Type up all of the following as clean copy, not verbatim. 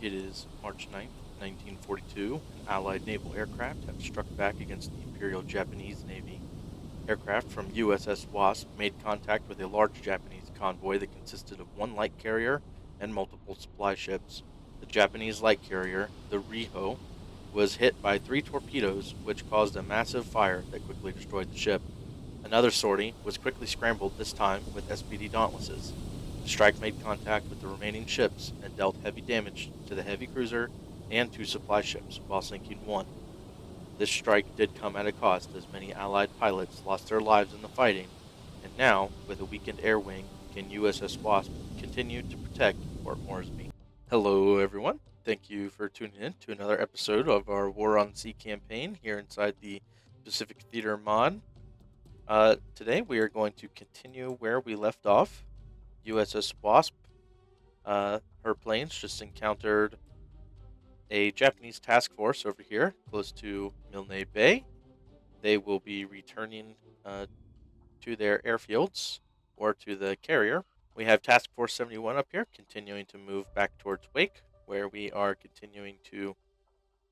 It is March 9th, 1942. An Allied naval aircraft have struck back against the Imperial Japanese Navy. Aircraft from USS Wasp made contact with a large Japanese convoy that consisted of one light carrier and multiple supply ships. The Japanese light carrier, the Riho, was hit by 3 torpedoes, which caused a massive fire that quickly destroyed the ship. Another sortie was quickly scrambled, this time with SPD Dauntlesses. The strike made contact with the remaining ships and dealt heavy damage to the heavy cruiser and 2 supply ships, while sinking 1. This strike did come at a cost, as many Allied pilots lost their lives in the fighting, and now, with a weakened air wing, can USS Wasp continue to protect Port Moresby. Hello, everyone. Thank you for tuning in to another episode of our War on Sea campaign here inside the Pacific Theater mod. Today we are going to continue where we left off. USS Wasp, her planes just encountered a Japanese task force over here close to Milne Bay. They will be returning to their airfields or to the carrier. We have Task Force 71 up here continuing to move back towards Wake, where we are continuing to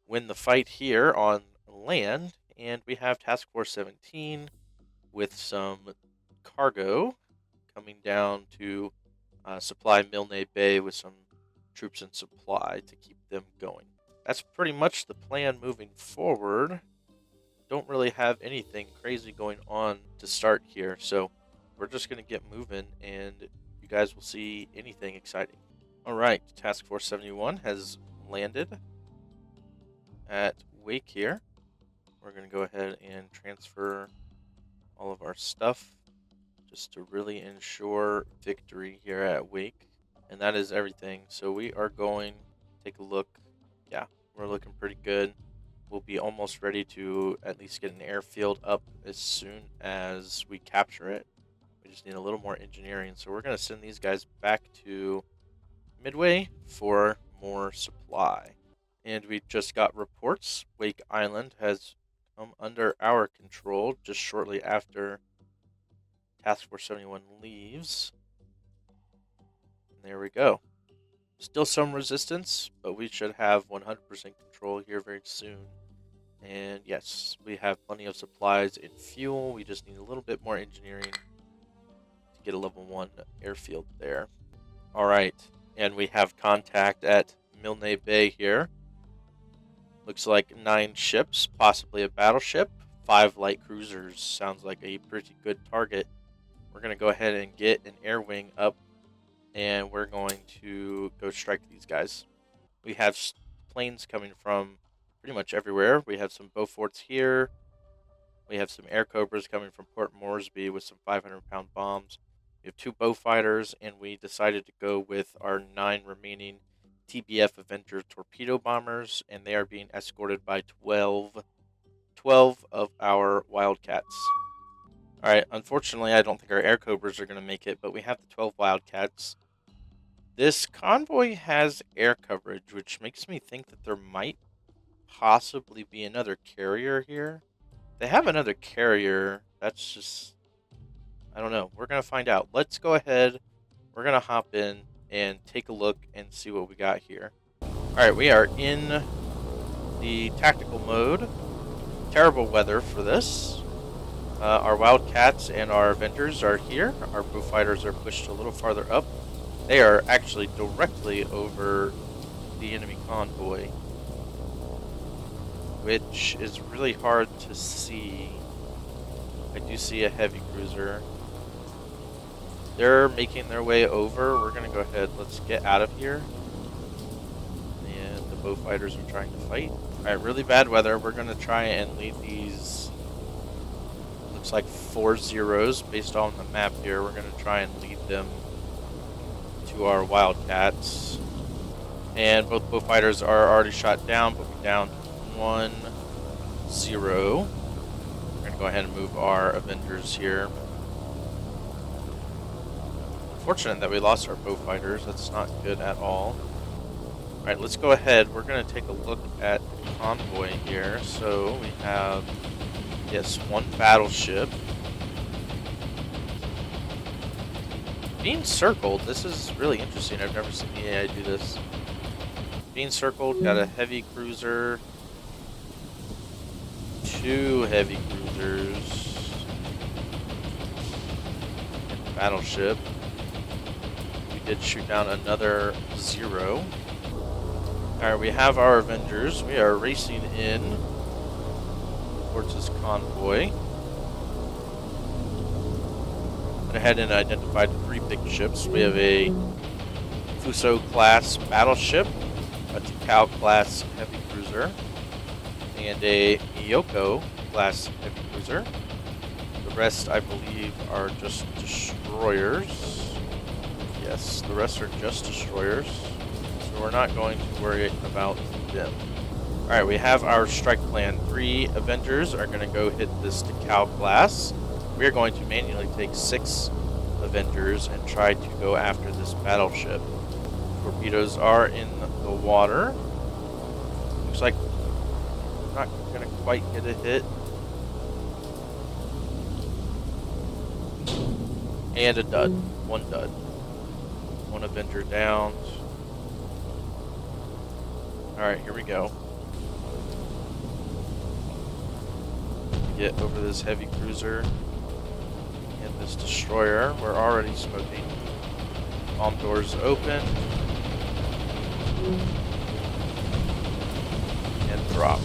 win the fight here on land. And we have Task Force 17 with some cargo coming down to supply Milne Bay with some troops and supply to keep them going. That's pretty much the plan moving forward. Don't really have anything crazy going on to start here, so we're just going to get moving and you guys will see anything exciting. Alright, Task Force 71 has landed at Wake here. We're going to go ahead and transfer all of our stuff just to really ensure victory here at Wake. And that is everything. So we are going to take a look. Yeah, we're looking pretty good. We'll be almost ready to at least get an airfield up as soon as we capture it. We just need a little more engineering. So we're going to send these guys back to Midway for more supply. And we just got reports. Wake Island has come under our control just shortly after Task Force 71 leaves. And there we go. Still some resistance, but we should have 100% control here very soon. And yes, we have plenty of supplies and fuel. We just need a little bit more engineering to get a level 1 airfield there. Alright, and we have contact at Milne Bay here. Looks like 9 ships, possibly a battleship, 5 light cruisers. Sounds like a pretty good target. We're going to go ahead and get an air wing up, and we're going to go strike these guys. We have planes coming from pretty much everywhere. We have some Beauforts here. We have some Air Cobras coming from Port Moresby with some 500-pound bombs. We have 2 Beaufighters, and we decided to go with our 9 remaining TBF Avenger torpedo bombers, and they are being escorted by 12 of our Wildcats. Alright, unfortunately, I don't think our Air Cobras are going to make it, but we have the 12 Wildcats. This convoy has air coverage, which makes me think that there might possibly be another carrier here. They have another carrier. That's just, I don't know. We're going to find out. Let's go ahead. We're going to hop in and take a look and see what we got here. Alright, we are in the tactical mode. Terrible weather for this. Our Wildcats and our Avengers are here. Our Beaufighters are pushed a little farther up. They are actually directly over the enemy convoy, which is really hard to see. I do see a heavy cruiser. They're making their way over. We're going to go ahead. Let's get out of here. And the Beaufighters are trying to fight. Alright, really bad weather. We're going to try and lead these. Looks like 4 zeros based on the map here. We're going to try and lead them to our Wildcats. And both Beaufighters are already shot down, but we're down 1-0. We're going to go ahead and move our Avengers here. Unfortunate that we lost our Beaufighters. That's not good at all. Alright, let's go ahead. We're going to take a look at the convoy here. So we have, yes, 1 battleship. Being circled, this is really interesting. I've never seen the AI do this. being circled. Got a heavy cruiser. 2 heavy cruisers. And battleship. We did shoot down another 0. Alright, we have our Avengers. We are racing in towards this convoy. Went ahead and identified the 3 big ships. We have a Fuso class battleship, a Takao class heavy cruiser, and a Miyoko class heavy cruiser. The rest, I believe, are just destroyers. Yes, the rest are just destroyers. So we're not going to worry about them. Alright, we have our strike plan. 3 Avengers are going to go hit this Takao class. We're going to manually take 6 Avengers and try to go after this battleship. Torpedoes are in the water. Looks like we're not going to quite get a hit. And a dud. 1 dud. 1 Avenger down. Alright, here we go. Get over this heavy cruiser and this destroyer. We're already smoking. Bomb doors open. And drop.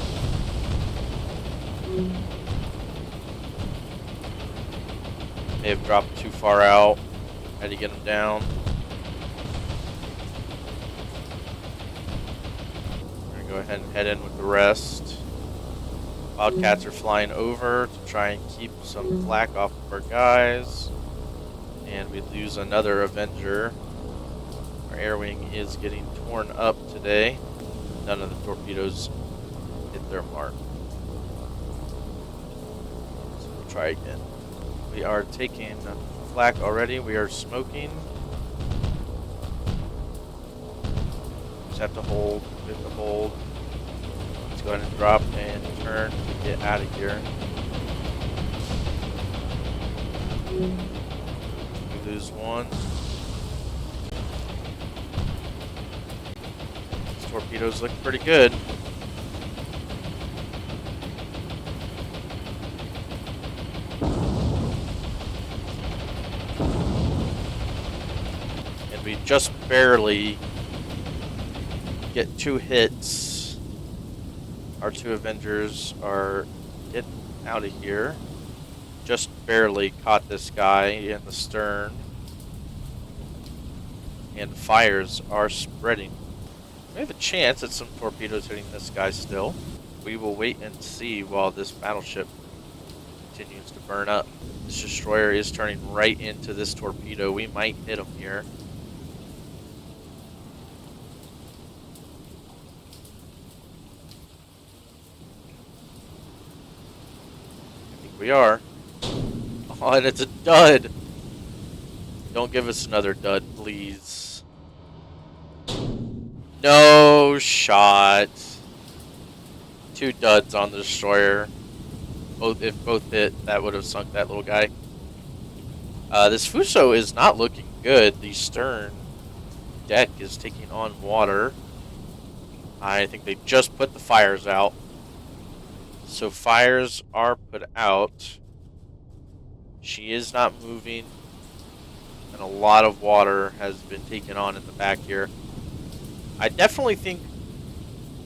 May have dropped too far out. Had to get them down. We're going to go ahead and head in with the rest. Wildcats are flying over to try and keep some flak off of our guys. And we lose another Avenger. Our air wing is getting torn up today. None of the torpedoes hit their mark. So we'll try again. We are taking flak already. We are smoking. Just have to hold. We have to hold. Let's go ahead and drop and turn to get out of here. We lose 1. These torpedoes look pretty good. And we just barely get 2 hits. Our 2 Avengers are getting out of here. Just barely caught this guy in the stern. And fires are spreading. We have a chance at some torpedoes hitting this guy still. We will wait and see while this battleship continues to burn up. This destroyer is turning right into this torpedo. We might hit him here. I think we are. Oh, and it's a dud. Don't give us another dud, please. No shot. 2 duds on the destroyer. If both hit, that would have sunk that little guy. This Fuso is not looking good. The stern deck is taking on water. I think they just put the fires out. So fires are put out. She is not moving. And a lot of water has been taken on in the back here. I definitely think,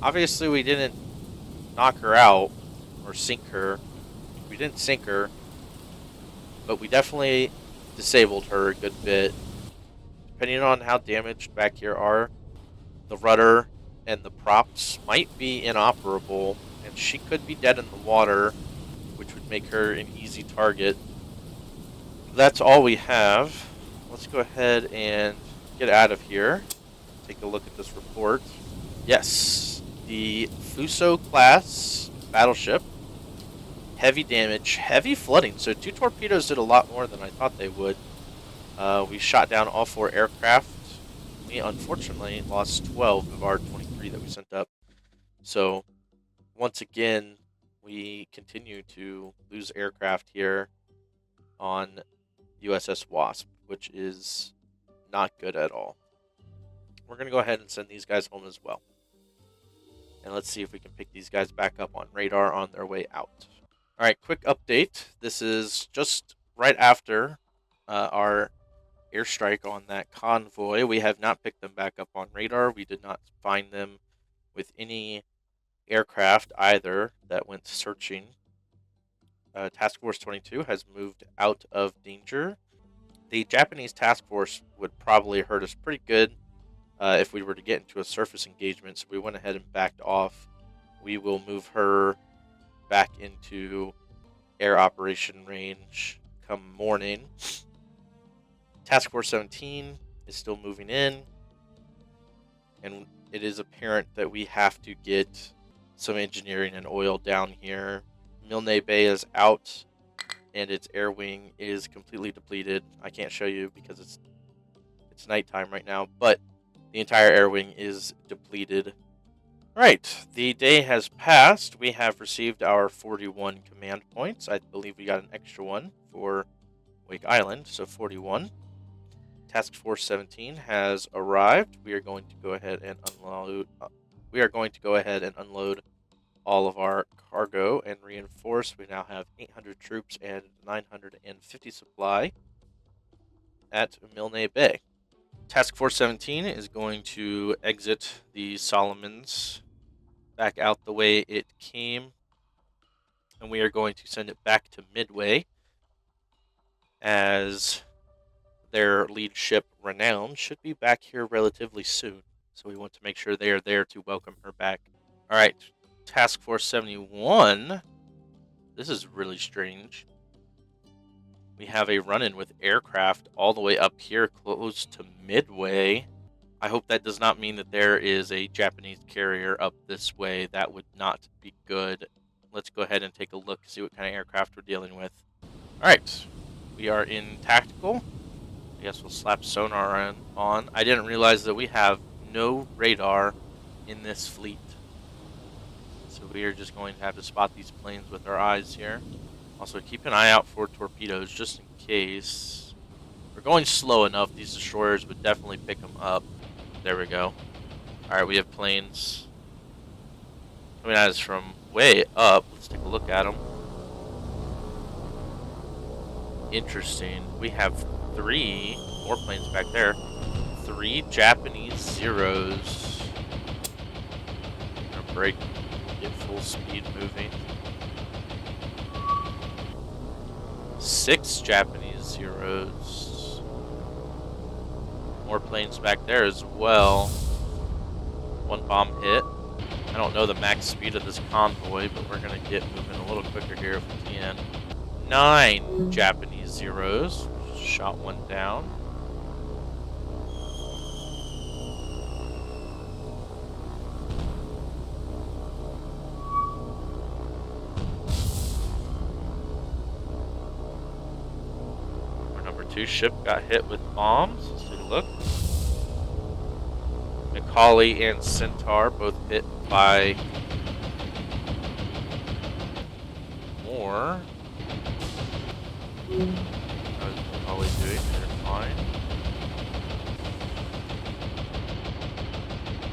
obviously we didn't knock her out or sink her. We didn't sink her, but we definitely disabled her a good bit. Depending on how damaged back here are, the rudder and the props might be inoperable, and she could be dead in the water, which would make her an easy target. That's all we have. Let's go ahead and get out of here. Take a look at this report. Yes, the Fuso class battleship. Heavy damage, heavy flooding. So 2 torpedoes did a lot more than I thought they would. We shot down all 4 aircraft. We unfortunately lost 12 of our 23 that we sent up. So once again, we continue to lose aircraft here on USS Wasp, which is not good at all. We're going to go ahead and send these guys home as well. And let's see if we can pick these guys back up on radar on their way out. All right, quick update. This is just right after our airstrike on that convoy. We have not picked them back up on radar. We did not find them with any aircraft either that went searching. Task Force 22 has moved out of danger. The Japanese task force would probably hurt us pretty good if we were to get into a surface engagement, so we went ahead and backed off. We will move her back into air operation range come morning. Task Force 17 is still moving in, and it is apparent that we have to get some engineering and oil down here. Milne Bay is out, and its air wing is completely depleted. I can't show you because it's nighttime right now, but the entire air wing is depleted. Right, the day has passed. We have received our 41 command points. I believe we got an extra one for Wake Island, so 41. Task Force 17 has arrived. We are going to go ahead and unload. All of our cargo and reinforce. We now have 800 troops and 950 supply at Milne Bay. Task Force 17 is going to exit the Solomons back out the way it came, and we are going to send it back to Midway as their lead ship, Renown, should be back here relatively soon. So we want to make sure they are there to welcome her back. All right, Task Force 71. This is really strange. We have a run-in with aircraft all the way up here close to Midway. I hope that does not mean that there is a Japanese carrier up this way. That would not be good. Let's go ahead and take a look, see what kind of aircraft we're dealing with. All right, we are in tactical. I guess we'll slap sonar on. I didn't realize that we have no radar in this fleet. So we are just going to have to spot these planes with our eyes here. Also, keep an eye out for torpedoes just in case. We're going slow enough. These destroyers would definitely pick them up. There we go. Alright, we have planes coming at us from way up. Let's take a look at them. Interesting. We have 3 more planes back there. 3 Japanese Zeros. I'm gonna brake, get full speed moving. 6 Japanese Zeros. More planes back there as well. 1 bomb hit. I don't know the max speed of this convoy, but we're going to get moving a little quicker here if we can. 9 Japanese Zeros. Shot 1 down. Our number 2 ship got hit with bombs. Let's take a look. Macaulay and Centaur both hit by more. How's Macaulay doing? They're fine.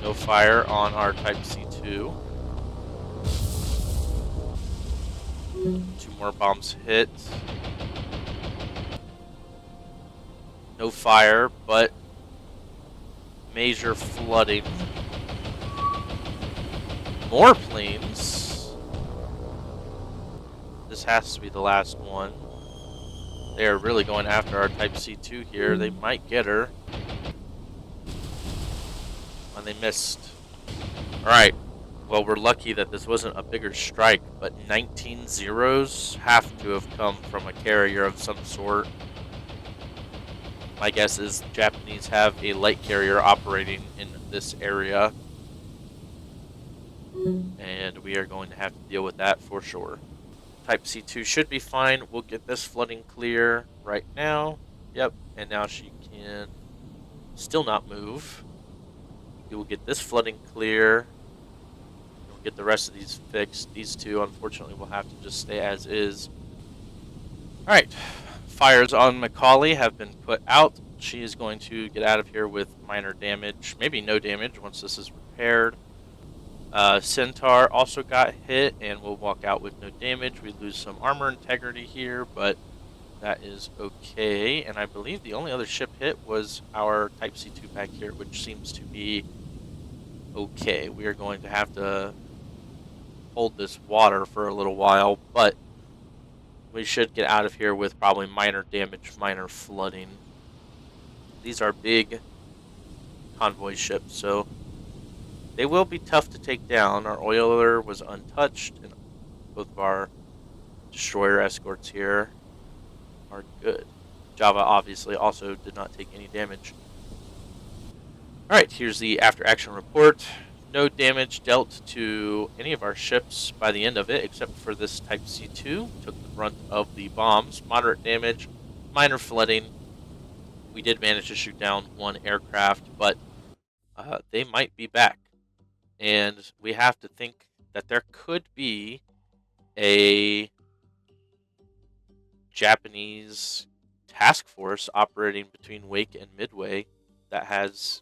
No fire on our Type C2. 2 more bombs hit. No fire, but major flooding. More planes. This has to be the last one. They are really going after our Type C2 here. They might get her. And they missed. Alright. Well, we're lucky that this wasn't a bigger strike, but 19 Zeros have to have come from a carrier of some sort. My guess is the Japanese have a light carrier operating in this area. And we are going to have to deal with that for sure. Type C2 should be fine. We'll get this flooding clear right now. Yep, and now she can still not move. We will get this flooding clear. We'll get the rest of these fixed. These 2, unfortunately, will have to just stay as is. Alright, fires on Macaulay have been put out. She is going to get out of here with minor damage. Maybe no damage once this is repaired. Centaur also got hit and will walk out with no damage. We lose some armor integrity here, but that is okay. And I believe the only other ship hit was our Type C2 back here, which seems to be okay. We are going to have to hold this water for a little while, but we should get out of here with probably minor damage, minor flooding. These are big convoy ships, so they will be tough to take down. Our oiler was untouched, and both of our destroyer escorts here are good. Java obviously also did not take any damage. Alright, here's the after action report. No damage dealt to any of our ships by the end of it, except for this Type C2. Took the brunt of the bombs. Moderate damage, minor flooding. We did manage to shoot down one aircraft, but they might be back. And we have to think that there could be a Japanese task force operating between Wake and Midway that has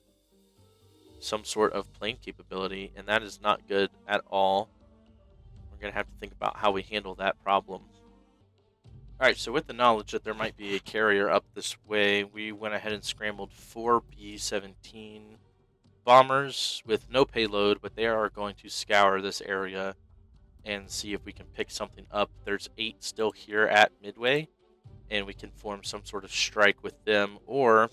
some sort of plane capability, and that is not good at all. We're going to have to think about how we handle that problem. Alright, so with the knowledge that there might be a carrier up this way, we went ahead and scrambled 4 B-17 bombers with no payload, but they are going to scour this area and see if we can pick something up. There's 8 still here at Midway, and we can form some sort of strike with them, or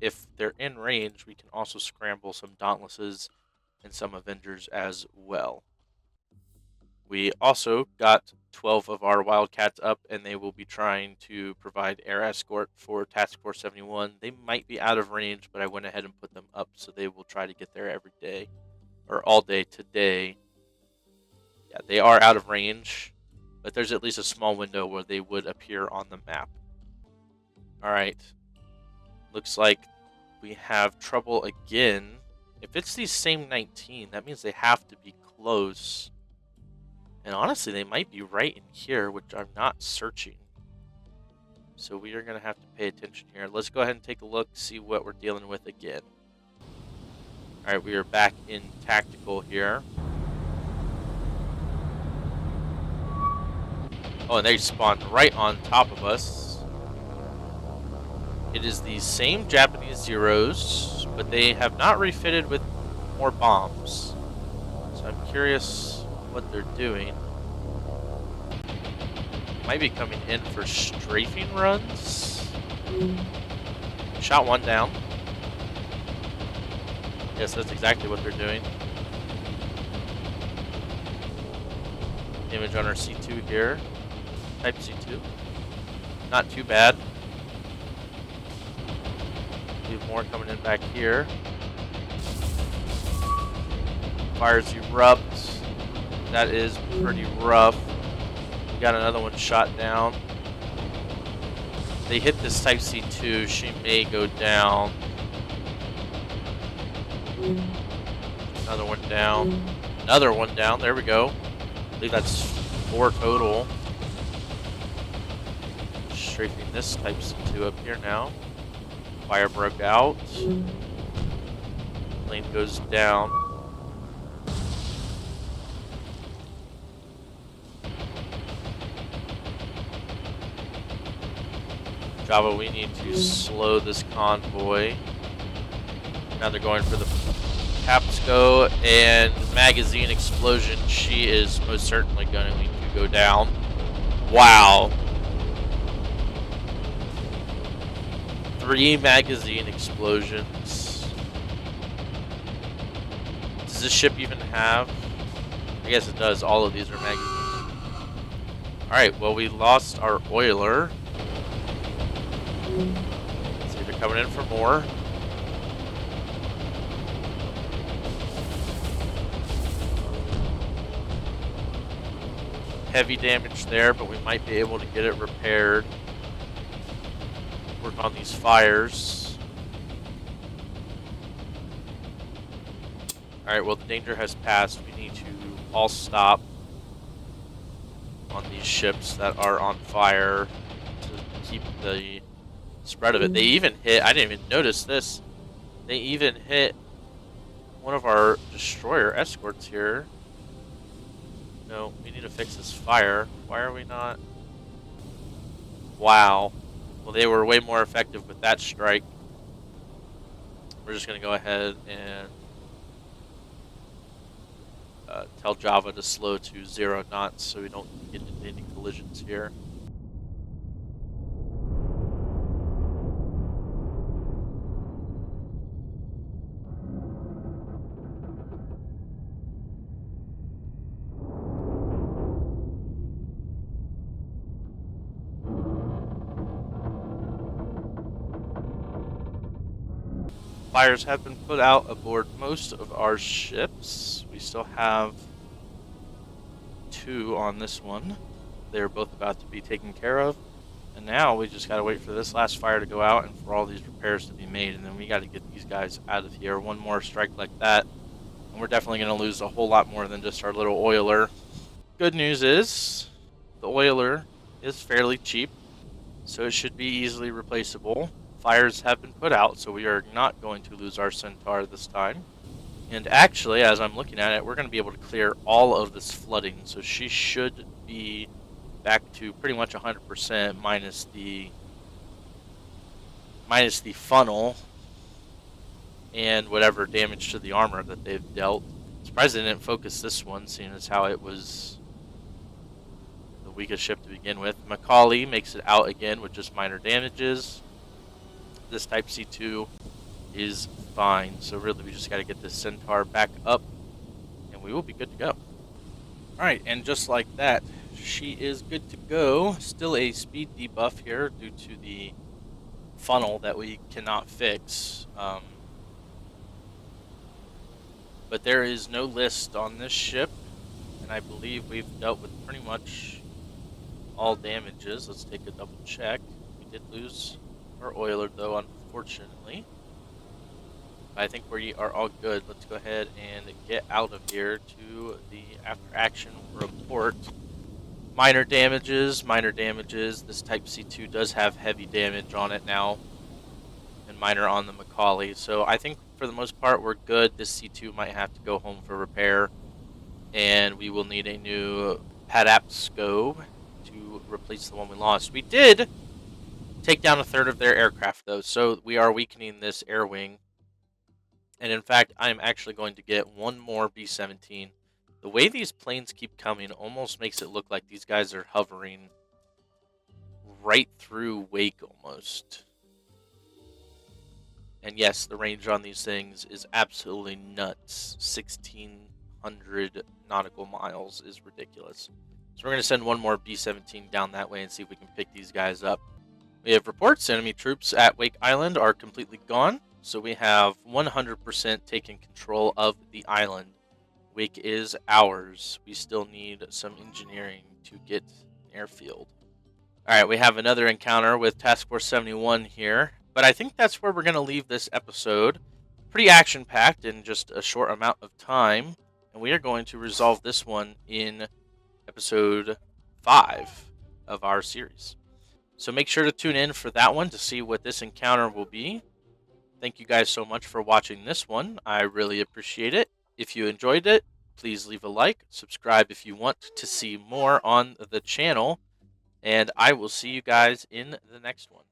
if they're in range, we can also scramble some Dauntlesses and some Avengers as well. We also got 12 of our Wildcats up, and they will be trying to provide air escort for Task Force 71. They might be out of range, but I went ahead and put them up, so they will try to get there every day, or all day today. Yeah, they are out of range, but there's at least a small window where they would appear on the map. Alright. Looks like we have trouble again. If it's these same 19, that means they have to be close. And honestly, they might be right in here, which I'm not searching. So we are going to have to pay attention here. Let's go ahead and take a look, see what we're dealing with again. Alright, we are back in tactical here. Oh, and they spawned right on top of us. It is the same Japanese Zeros, but they have not refitted with more bombs. So I'm curious what they're doing. Might be coming in for strafing runs. Shot one down. Yes, that's exactly what they're doing. Image on our C2 here. Type C2. Not too bad. We have more coming in back here. Fires erupt. That is pretty rough. We got another one shot down. They hit this Type C2. She may go down. Another one down. Another one down. There we go. I believe that's 4 total. Strafing this Type C2 up here now. Fire broke out. Plane goes down. Java, we need to slow this convoy. Now they're going for the Capsco and magazine explosion. She is most certainly going to go down. Wow. 3 magazine explosions. Does this ship even have? I guess it does. All of these are magazines. Alright, well, we lost our oiler. Let's see, they're coming in for more. Heavy damage there, but we might be able to get it repaired. Work on these fires. Alright, well, the danger has passed. We need to all stop on these ships that are on fire to keep the spread of it. They even hit, I didn't even notice this, they even hit one of our destroyer escorts here. No, we need to fix this fire. Why are we not? Wow. Well, they were way more effective with that strike. We're just going to go ahead and tell Java to slow to 0 knots so we don't get into any collisions here. Fires have been put out aboard most of our ships. We still have 2 on this one. They're both about to be taken care of. And now we just gotta wait for this last fire to go out and for all these repairs to be made, and then we gotta get these guys out of here. One more strike like that, and we're definitely gonna lose a whole lot more than just our little oiler. Good news is, the oiler is fairly cheap, so it should be easily replaceable. Fires have been put out, so we are not going to lose our Centaur this time. And actually, as I'm looking at it, we're going to be able to clear all of this flooding, so she should be back to pretty much 100% minus the funnel and whatever damage to the armor that they've dealt. Surprised they didn't focus this one, seeing as how it was the weakest ship to begin with. Macaulay makes it out again with just minor damages. This Type C2 is fine, so really we just got to get this Centaur back up and we will be good to go. Alright, and just like that, she is good to go. Still a speed debuff here due to the funnel that we cannot fix. But there is no list on this ship, and I believe we've dealt with pretty much all damages. Let's take a double check. We did lose our oiler though, unfortunately. I think we are all good. Let's go ahead and get out of here to the after action report. Minor damages, minor damages. This Type C2 does have heavy damage on it now, and minor on the Macaulay. So I think for the most part we're good. This C2 might have to go home for repair, and we will need a new Padapsco to replace the one we lost. We did take down a third of their aircraft though, so we are weakening this air wing. And in fact, I'm actually going to get one more B-17. The way these planes keep coming almost makes it look like these guys are hovering right through Wake almost. And yes, the range on these things is absolutely nuts. 1,600 nautical miles is ridiculous. So we're going to send one more B-17 down that way and see if we can pick these guys up. We have reports enemy troops at Wake Island are completely gone. So we have 100% taken control of the island. Wake is ours. We still need some engineering to get an airfield. Alright, we have another encounter with Task Force 71 here. But I think that's where we're going to leave this episode. Pretty action-packed in just a short amount of time. And we are going to resolve this one in episode 5 of our series. So make sure to tune in for that one to see what this encounter will be. Thank you guys so much for watching this one. I really appreciate it. If you enjoyed it, please leave a like, subscribe if you want to see more on the channel, and I will see you guys in the next one.